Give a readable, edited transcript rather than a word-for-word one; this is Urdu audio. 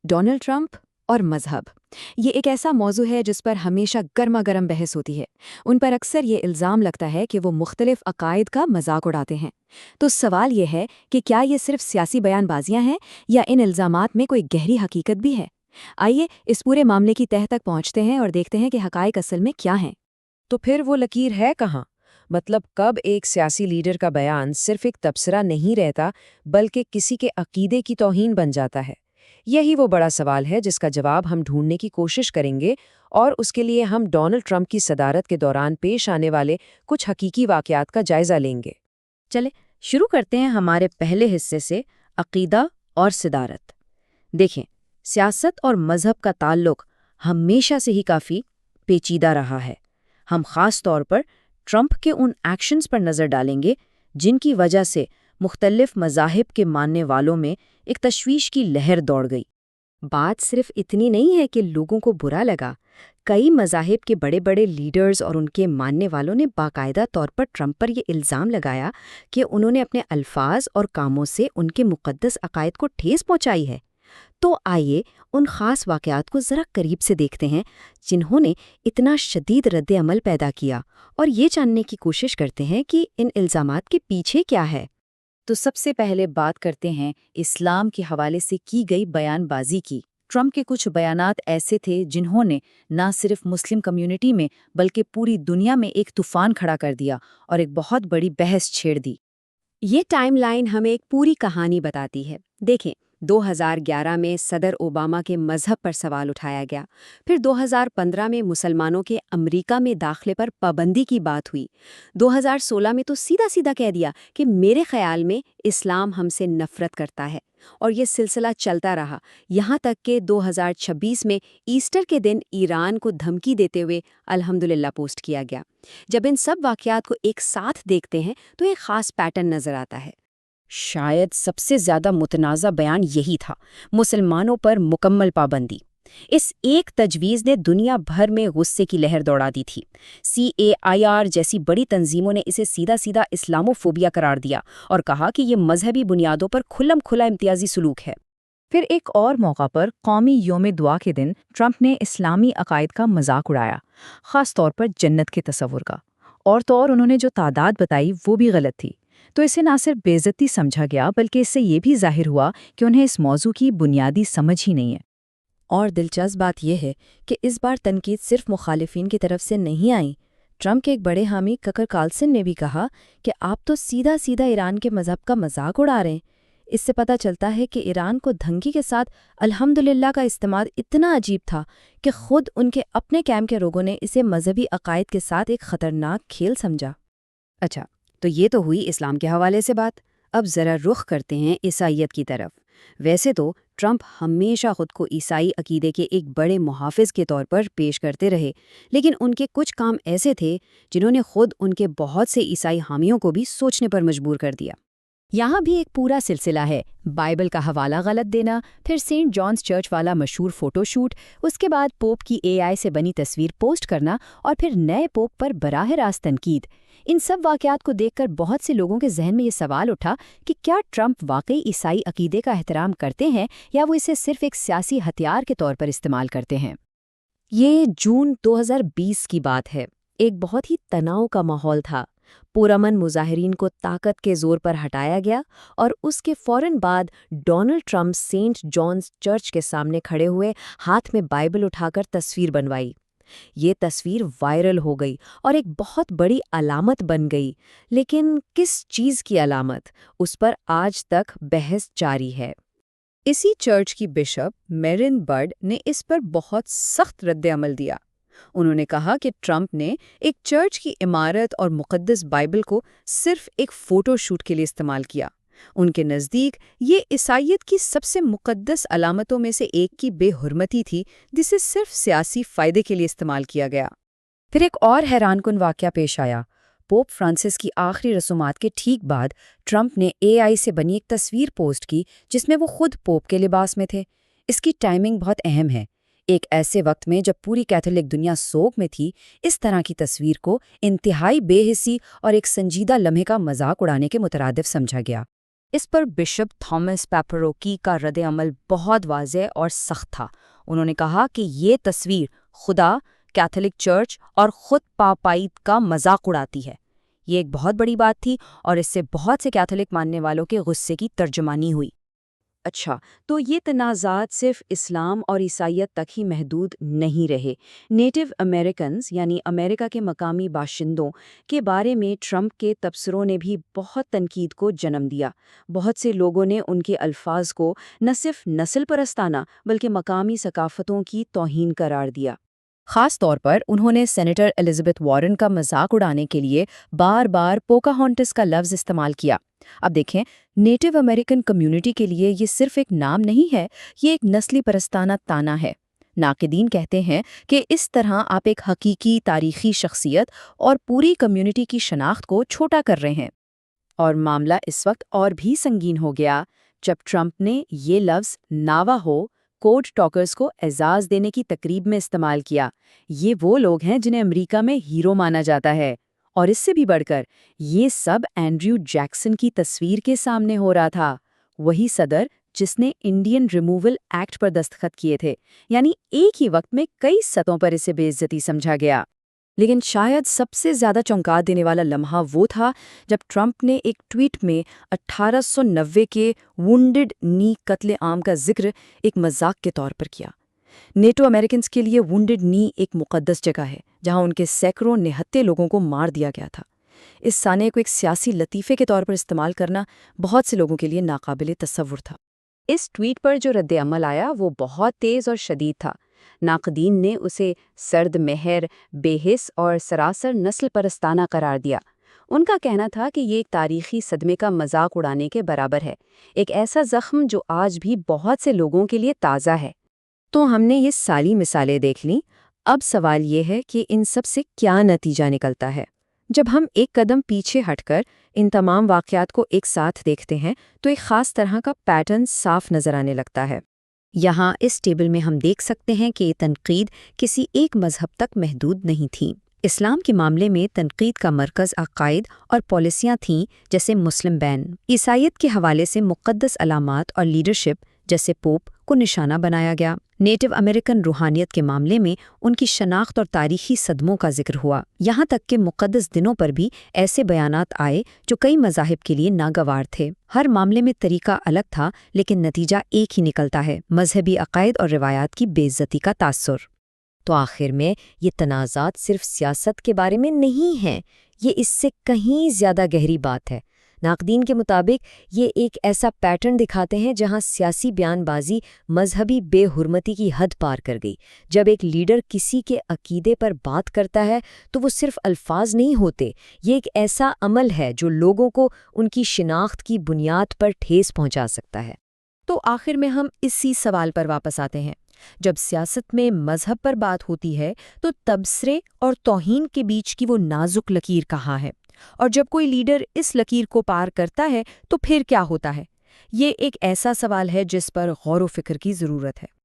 ڈونلڈ ٹرمپ اور مذہب یہ ایک ایسا موضوع ہے جس پر ہمیشہ گرما گرم بحث ہوتی ہے۔ ان پر اکثر یہ الزام لگتا ہے کہ وہ مختلف عقائد کا مذاق اڑاتے ہیں۔ تو سوال یہ ہے کہ کیا یہ صرف سیاسی بیان بازیاں ہیں یا ان الزامات میں کوئی گہری حقیقت بھی ہے؟ آئیے اس پورے معاملے کی تہہ تک پہنچتے ہیں اور دیکھتے ہیں کہ حقائق اصل میں کیا ہیں۔ تو پھر وہ لکیر ہے کہاں؟ مطلب کب ایک سیاسی لیڈر کا بیان صرف ایک تبصرہ نہیں رہتا بلکہ کسی کے عقیدے کی توہین بن جاتا ہے؟ یہی وہ بڑا سوال ہے جس کا جواب ہم ڈھونڈنے کی کوشش کریں گے، اور اس کے لیے ہم ڈونلڈ ٹرمپ کی صدارت کے دوران پیش آنے والے کچھ حقیقی واقعات کا جائزہ لیں گے۔ چلے شروع کرتے ہیں ہمارے پہلے حصے سے، عقیدہ اور صدارت۔ دیکھیں، سیاست اور مذہب کا تعلق ہمیشہ سے ہی کافی پیچیدہ رہا ہے۔ ہم خاص طور پر ٹرمپ کے ان ایکشنز پر نظر ڈالیں گے جن کی وجہ سے مختلف مذاہب کے ماننے والوں میں ایک تشویش کی لہر دوڑ گئی۔ بات صرف اتنی نہیں ہے کہ لوگوں کو برا لگا، کئی مذاہب کے بڑے بڑے لیڈرز اور ان کے ماننے والوں نے باقاعدہ طور پر ٹرمپ پر یہ الزام لگایا کہ انہوں نے اپنے الفاظ اور کاموں سے ان کے مقدس عقائد کو ٹھیس پہنچائی ہے۔ تو آئیے ان خاص واقعات کو ذرا قریب سے دیکھتے ہیں جنہوں نے اتنا شدید رد عمل پیدا کیا، اور یہ جاننے کی کوشش کرتے ہیں کہ ان الزامات کے پیچھے کیا ہے۔ تو سب سے پہلے بات کرتے ہیں اسلام کے حوالے سے کی گئی بیان بازی کی۔ ٹرمپ کے کچھ بیانات ایسے تھے جنہوں نے نہ صرف مسلم کمیونٹی میں بلکہ پوری دنیا میں ایک طوفان کھڑا کر دیا اور ایک بہت بڑی بحث چھیڑ دی۔ یہ ٹائم لائن ہمیں ایک پوری کہانی بتاتی ہے۔ دیکھیں، 2011 میں صدر اوباما کے مذہب پر سوال اٹھایا گیا، پھر 2015 میں مسلمانوں کے امریکہ میں داخلے پر پابندی کی بات ہوئی، 2016 میں تو سیدھا سیدھا کہہ دیا کہ میرے خیال میں اسلام ہم سے نفرت کرتا ہے، اور یہ سلسلہ چلتا رہا یہاں تک کہ 2026 میں ایسٹر کے دن ایران کو دھمکی دیتے ہوئے الحمدللہ پوسٹ کیا گیا۔ جب ان سب واقعات کو ایک ساتھ دیکھتے ہیں تو ایک خاص پیٹرن نظر آتا ہے۔ شاید سب سے زیادہ متنازع بیان یہی تھا، مسلمانوں پر مکمل پابندی۔ اس ایک تجویز نے دنیا بھر میں غصے کی لہر دوڑا دی تھی۔ CAIR جیسی بڑی تنظیموں نے اسے سیدھا سیدھا اسلاموفوبیا قرار دیا اور کہا کہ یہ مذہبی بنیادوں پر کھلم کھلا امتیازی سلوک ہے۔ پھر ایک اور موقع پر قومی یوم دعا کے دن ٹرمپ نے اسلامی عقائد کا مذاق اڑایا، خاص طور پر جنت کے تصور کا، اور تو اور انہوں نے جو تعداد بتائی وہ بھی غلط تھی۔ تو اسے نہ صرف بے عزتی سمجھا گیا بلکہ اس سے یہ بھی ظاہر ہوا کہ انہیں اس موضوع کی بنیادی سمجھ ہی نہیں ہے۔ اور دلچسپ بات یہ ہے کہ اس بار تنقید صرف مخالفین کی طرف سے نہیں آئی۔ ٹرمپ کے ایک بڑے حامی ککر کارلسن نے بھی کہا کہ آپ تو سیدھا سیدھا ایران کے مذہب کا مذاق اڑا رہے ہیں۔ اس سے پتہ چلتا ہے کہ ایران کو دھمکی کے ساتھ الحمدللہ کا استعمال اتنا عجیب تھا کہ خود ان کے اپنے کیمپ کے لوگوں نے اسے مذہبی عقائد کے ساتھ ایک خطرناک کھیل سمجھا۔ اچھا، تو یہ تو ہوئی اسلام کے حوالے سے بات۔ اب ذرا رخ کرتے ہیں عیسائیت کی طرف۔ ویسے تو ٹرمپ ہمیشہ خود کو عیسائی عقیدے کے ایک بڑے محافظ کے طور پر پیش کرتے رہے، لیکن ان کے کچھ کام ایسے تھے جنہوں نے خود ان کے بہت سے عیسائی حامیوں کو بھی سوچنے پر مجبور کر دیا۔ یہاں بھی ایک پورا سلسلہ ہے، بائبل کا حوالہ غلط دینا، پھر سینٹ جانز چرچ والا مشہور فوٹو شوٹ، اس کے بعد پوپ کی AI سے بنی تصویر پوسٹ کرنا، اور پھر نئے پوپ پر براہ راست تنقید۔ ان سب واقعات کو دیکھ کر بہت سے لوگوں کے ذہن میں یہ سوال اٹھا کہ کیا ٹرمپ واقعی عیسائی عقیدے کا احترام کرتے ہیں یا وہ اسے صرف ایک سیاسی ہتھیار کے طور پر استعمال کرتے ہیں؟ یہ جون 2020 کی بات ہے۔ ایک بہت ہی تناؤ کا ماحول تھا۔ پرامن مظاہرین کو طاقت کے زور پر ہٹایا گیا، اور اس کے فوراً بعد ڈونلڈ ٹرمپ سینٹ جانز چرچ کے سامنے کھڑے ہوئے ہاتھ میں بائبل اٹھا کر تصویر بنوائی۔ یہ تصویر وائرل ہو گئی اور ایک بہت بڑی علامت بن گئی، لیکن کس چیز کی علامت، اس پر آج تک بحث جاری ہے۔ اسی چرچ کی بشپ میرن برڈ نے اس پر بہت سخت رد عمل دیا۔ انہوں نے کہا کہ ٹرمپ نے ایک چرچ کی عمارت اور مقدس بائبل کو صرف ایک فوٹو شوٹ کے لیے استعمال کیا۔ ان کے نزدیک یہ عیسائیت کی سب سے مقدس علامتوں میں سے ایک کی بے حرمتی تھی جسے صرف سیاسی فائدے کے لیے استعمال کیا گیا۔ پھر ایک اور حیران کن واقعہ پیش آیا۔ پوپ فرانسس کی آخری رسومات کے ٹھیک بعد ٹرمپ نے AI سے بنی ایک تصویر پوسٹ کی جس میں وہ خود پوپ کے لباس میں تھے۔ اس کی ٹائمنگ بہت اہم ہے۔ ایک ایسے وقت میں جب پوری کیتھولک دنیا سوگ میں تھی، اس طرح کی تصویر کو انتہائی بے حسی اور ایک سنجیدہ لمحے کا مذاق اڑانے کے مترادف سمجھا گیا۔ اس پر بشپ تھامس پیپروکی کا رد عمل بہت واضح اور سخت تھا۔ انہوں نے کہا کہ یہ تصویر خدا، کیتھولک چرچ اور خود پاپائیت کا مذاق اڑاتی ہے۔ یہ ایک بہت بڑی بات تھی اور اس سے بہت سے کیتھولک ماننے والوں کے غصے کی ترجمانی ہوئی۔ اچھا، تو یہ تنازعات صرف اسلام اور عیسائیت تک ہی محدود نہیں رہے۔ نیٹو امریکنز یعنی امریکہ کے مقامی باشندوں کے بارے میں ٹرمپ کے تبصروں نے بھی بہت تنقید کو جنم دیا۔ بہت سے لوگوں نے ان کے الفاظ کو نہ صرف نسل پرستانہ بلکہ مقامی ثقافتوں کی توہین قرار دیا۔ خاص طور پر انہوں نے سینیٹر ایلزابتھ وارن کا مذاق اڑانے کے لیے بار بار پوکاہونٹس کا لفظ استعمال کیا۔ اب دیکھیں، نیٹو امریکن کمیونٹی کے لیے یہ صرف ایک نام نہیں ہے، یہ ایک نسلی پرستانہ طعنہ ہے۔ ناقدین کہتے ہیں کہ اس طرح آپ ایک حقیقی تاریخی شخصیت اور پوری کمیونٹی کی شناخت کو چھوٹا کر رہے ہیں۔ اور معاملہ اس وقت اور بھی سنگین ہو گیا جب ٹرمپ نے یہ لفظ ناواہو کوڈ ٹاکرز کو اعزاز دینے کی تقریب میں استعمال کیا۔ یہ وہ لوگ ہیں جنہیں امریکہ میں ہیرو مانا جاتا ہے، اور اس سے بھی بڑھ کر یہ سب اینڈریو جیکسن کی تصویر کے سامنے ہو رہا تھا، وہی صدر جس نے انڈین ریموول ایکٹ پر دستخط کیے تھے۔ یعنی ایک ہی وقت میں کئی سطحوں پر اسے بے عزتی سمجھا گیا۔ لیکن شاید سب سے زیادہ چونکا دینے والا لمحہ وہ تھا جب ٹرمپ نے ایک ٹویٹ میں 1890 کے وونڈڈ نی قتل عام کا ذکر ایک مذاق کے طور پر کیا۔ نیٹو امریکنز کے لیے وونڈڈ نی ایک مقدس جگہ ہے جہاں ان کے سینکڑوں نہتے لوگوں کو مار دیا گیا تھا۔ اس سانے کو ایک سیاسی لطیفے کے طور پر استعمال کرنا بہت سے لوگوں کے لیے ناقابل تصور تھا۔ اس ٹویٹ پر جو رد عمل آیا وہ بہت تیز اور شدید تھا۔ ناقدین نے اسے سرد مہر، بے حس اور سراسر نسل پرستانہ قرار دیا۔ ان کا کہنا تھا کہ یہ ایک تاریخی صدمے کا مذاق اڑانے کے برابر ہے، ایک ایسا زخم جو آج بھی بہت سے لوگوں کے لیے تازہ ہے۔ تو ہم نے یہ ساری مثالیں دیکھ لیں، اب سوال یہ ہے کہ ان سب سے کیا نتیجہ نکلتا ہے؟ جب ہم ایک قدم پیچھے ہٹ کر ان تمام واقعات کو ایک ساتھ دیکھتے ہیں تو ایک خاص طرح کا پیٹرن صاف نظر آنے لگتا ہے۔ یہاں اس ٹیبل میں ہم دیکھ سکتے ہیں کہ یہ تنقید کسی ایک مذہب تک محدود نہیں تھی۔ اسلام کے معاملے میں تنقید کا مرکز عقائد اور پالیسیاں تھیں جیسے مسلم بین۔ عیسائیت کے حوالے سے مقدس علامات اور لیڈرشپ جیسے پوپ کو نشانہ بنایا گیا۔ نیٹو امریکن روحانیت کے معاملے میں ان کی شناخت اور تاریخی صدموں کا ذکر ہوا، یہاں تک کہ مقدس دنوں پر بھی ایسے بیانات آئے جو کئی مذاہب کے لیے ناگوار تھے۔ ہر معاملے میں طریقہ الگ تھا لیکن نتیجہ ایک ہی نکلتا ہے، مذہبی عقائد اور روایات کی بے عزتی کا تاثر۔ تو آخر میں یہ تنازعات صرف سیاست کے بارے میں نہیں ہیں، یہ اس سے کہیں زیادہ گہری بات ہے۔ ناقدین کے مطابق یہ ایک ایسا پیٹرن دکھاتے ہیں جہاں سیاسی بیان بازی مذہبی بے حرمتی کی حد پار کر گئی۔ جب ایک لیڈر کسی کے عقیدے پر بات کرتا ہے تو وہ صرف الفاظ نہیں ہوتے، یہ ایک ایسا عمل ہے جو لوگوں کو ان کی شناخت کی بنیاد پر ٹھیس پہنچا سکتا ہے۔ تو آخر میں ہم اسی سوال پر واپس آتے ہیں، جب سیاست میں مذہب پر بات ہوتی ہے تو تبصرے اور توہین کے بیچ کی وہ نازک لکیر کہاں ہے؟ اور جب کوئی لیڈر اس لکیر کو پار کرتا ہے تو پھر کیا ہوتا ہے؟ یہ ایک ایسا سوال ہے جس پر غور و فکر کی ضرورت ہے۔